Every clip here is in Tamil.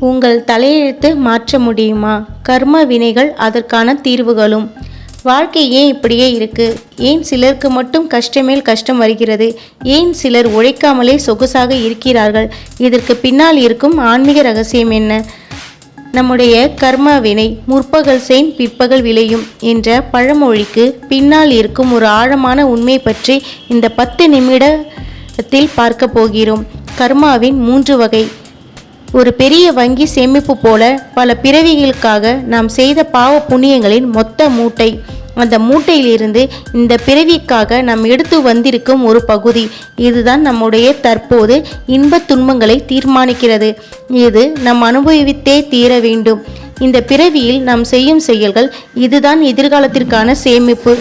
உங்கள் தலையெழுத்து மாற்ற முடியுமா? கர்ம வினைகள் அதற்கான தீர்வுகளும். வாழ்க்கை ஏன் இப்படியே இருக்கு? ஏன் சிலருக்கு மட்டும் கஷ்டமேல் கஷ்டம் வருகிறது? ஏன் சிலர் உழைக்காமலே சொகுசாக இருக்கிறார்கள்? இதற்கு பின்னால் இருக்கும் ஆன்மீக ரகசியம் என்ன? நம்முடைய கர்ம வினை முற்பகல் செய் பிற்பகல் விளையும் என்ற பழமொழிக்கு பின்னால் இருக்கும் ஒரு ஆழமான உண்மை பற்றி இந்த 10 நிமிடத்தில் பார்க்க போகிறோம். கர்மாவின் 3 வகை. ஒரு பெரிய வங்கி சேமிப்பு போல பல பிறவிகளுக்காக நாம் செய்த பாவ புண்ணியங்களின் மொத்த மூட்டை. அந்த மூட்டையிலிருந்து இந்த பிறவிக்காக நாம் எடுத்து வந்திருக்கும் ஒரு பகுதி. இதுதான் நம்முடைய தற்போது இன்ப துன்பங்களை தீர்மானிக்கிறது. இது நாம் அனுபவித்தே தீர வேண்டும். இந்த பிறவியில் நாம் செய்யும் செயல்கள் இதுதான் எதிர்காலத்திற்கான சேமிப்பு.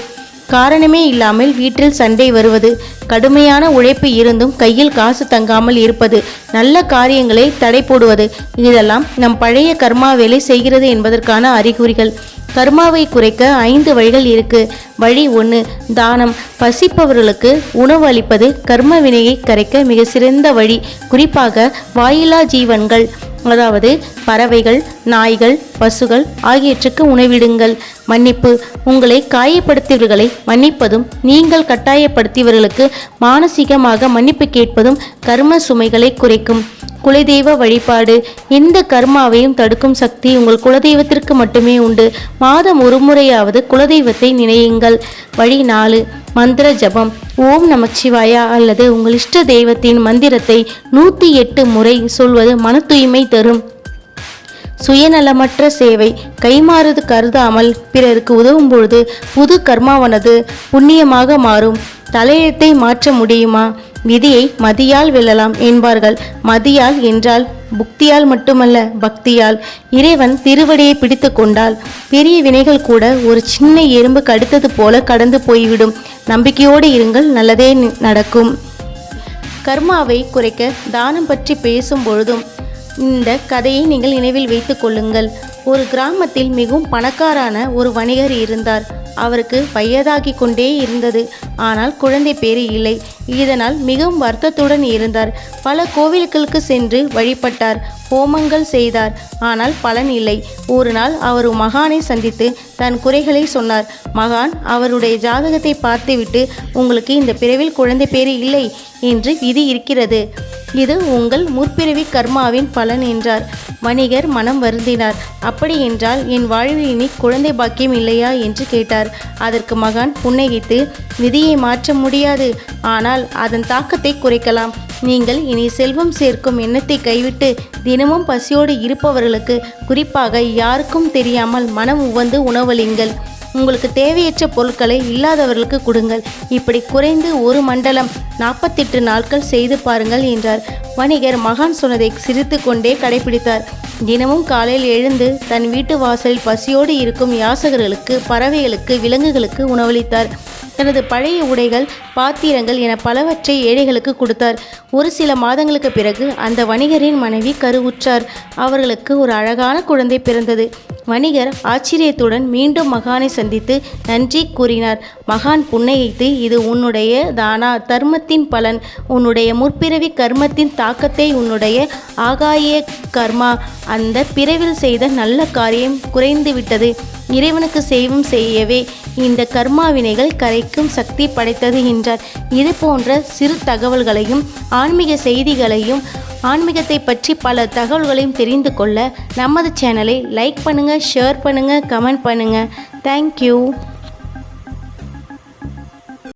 காரணமே இல்லாமல் வீட்டில் சண்டை வருவது, கடுமையான உழைப்பு இருந்தும் கையில் காசு தங்காமல் இருப்பது, நல்ல காரியங்களை தடை போடுவது, இதெல்லாம் நம் பழைய கர்மா வேலை செய்கிறது என்பதற்கான அறிகுறிகள். கர்மாவை குறைக்க 5 வழிகள் இருக்கு. வழி 1, தானம். பசிப்பவர்களுக்கு உணவு அளிப்பது கர்ம வினையை கரைக்க மிக சிறந்த வழி. குறிப்பாக வாயிலா ஜீவன்கள், அதாவது பறவைகள், நாய்கள், பசுகள் ஆகியவற்றுக்கு உணவிடுங்கள். மன்னிப்பு. உங்களை காயப்படுத்தியவர்களை மன்னிப்பதும் நீங்கள் கட்டாயப்படுத்தியவர்களுக்கு மானசீகமாக மன்னிப்பு கேட்பதும் கர்ம சுமைகளை குறைக்கும். குலதெய்வ வழிபாடு. இந்த கர்மாவையும் தடுக்கும் சக்தி உங்கள் குலதெய்வத்திற்கு மட்டுமே உண்டு. மாதம் ஒரு முறையாவது குலதெய்வத்தை நினையுங்கள். வழி 4, மந்திர ஜபம். ஓம் நமச்சிவாயா அல்லது உங்கள் இஷ்ட தெய்வத்தின் மந்திரத்தை 108 முறை சொல்வது மன தூய்மை தரும். சுயநலமற்ற சேவை. கைமாறுது கருதாமல் பிறருக்கு உதவும் பொழுது புது கர்மாவானது புண்ணியமாக மாறும். தலையெழுத்தை மாற்ற முடியுமா? விதியை மதியால் வெல்லலாம் என்பார்கள். மதியால் என்றால் புக்தியால் மட்டுமல்ல, பக்தியால். இறைவன் திருவடியை பிடித்து கொண்டால் பெரிய வினைகள் கூட ஒரு சின்ன எறும்பு கடித்தது போல கடந்து போய்விடும். நம்பிக்கையோடு இருங்கள், நல்லதே நடக்கும். கர்மாவை குறைக்க தானம் பற்றி பேசும் பொழுதும் இந்த கதையை நீங்கள் நினைவில் வைத்து கொள்ளுங்கள். ஒரு கிராமத்தில் மிகவும் பணக்காரான ஒரு வணிகர் இருந்தார். அவருக்கு வயதாகி கொண்டே இருந்தது. ஆனால் குழந்தை பேறு இல்லை. இதனால் மிகவும் வருத்தத்துடன் இருந்தார். பல கோவில்களுக்கு சென்று வழிபட்டார், ஹோமங்கள் செய்தார். ஆனால் பலன் இல்லை. ஒரு நாள் அவர் மகானை சந்தித்து தன் குறைகளை சொன்னார். மகான் அவருடைய ஜாதகத்தை பார்த்துவிட்டு, உங்களுக்கு இந்த பிறவில் குழந்தை பேறு இல்லை என்று விதி இருக்கிறது. இது உங்கள் முற்பிறவி கர்மாவின் பலன் என்றார். வணிகர் மனம் வருந்தினார். அப்படி என்றால் என் வாழ்வில் இனி குழந்தை பாக்கியம் இல்லையா என்று கேட்டார். அதற்கு மகான் புன்னகைத்து, விதியை மாற்ற முடியாது, ஆனால் அதன் தாக்கத்தை குறைக்கலாம். நீங்கள் இனி செல்வம் சேர்க்கும் எண்ணத்தை கைவிட்டு தினமும் பசியோடு இருப்பவர்களுக்கு, குறிப்பாக யாருக்கும் தெரியாமல் மனம் உவந்து உணவளிங்கள். உங்களுக்கு தேவையற்ற பொருட்களை இல்லாதவர்களுக்கு கொடுங்கள். இப்படி குறைந்து ஒரு மண்டலம் 48 நாட்கள் செய்து பாருங்கள் என்றார். வணிகர் மகான் சொன்னதை சிரித்து கொண்டே கடைபிடித்தார். தினமும் காலையில் எழுந்து தன் வீட்டு வாசலில் பசியோடு இருக்கும் யாசகர்களுக்கு, பறவைகளுக்கு, விலங்குகளுக்கு உணவளித்தார். தனது பழைய உடைகள், பாத்திரங்கள் என பலவற்றை ஏழைகளுக்கு கொடுத்தார். ஒரு சில மாதங்களுக்கு பிறகு அந்த வணிகரின் மனைவி கருவுற்றார். அவர்களுக்கு ஒரு அழகான குழந்தை பிறந்தது. வணிகர் ஆச்சரியத்துடன் மீண்டும் மகானை சந்தித்து நன்றி கூறினார். மகான் புன்னகைத்து, இது உன்னுடைய தர்மத்தின் பலன். உன்னுடைய முற்பிறவி கர்மத்தின் தாக்கத்தை உன்னுடைய ஆகாய கர்மா, அந்த பிறவில் செய்த நல்ல காரியம் குறைந்து விட்டது. இறைவனுக்கு செய்யவே இந்த கர்மா வினைகள் கரைக்கும் சக்தி படைத்தது என்றார். இது போன்ற சிறு தகவல்களையும் ஆன்மீக செய்திகளையும் ஆன்மீகத்தை பற்றி பல தகவல்களையும் தெரிந்து கொள்ள நமது சேனலை லைக் பண்ணுங்கள், ஷேர் பண்ணுங்கள், கமெண்ட் பண்ணுங்கள். தேங்க்யூ.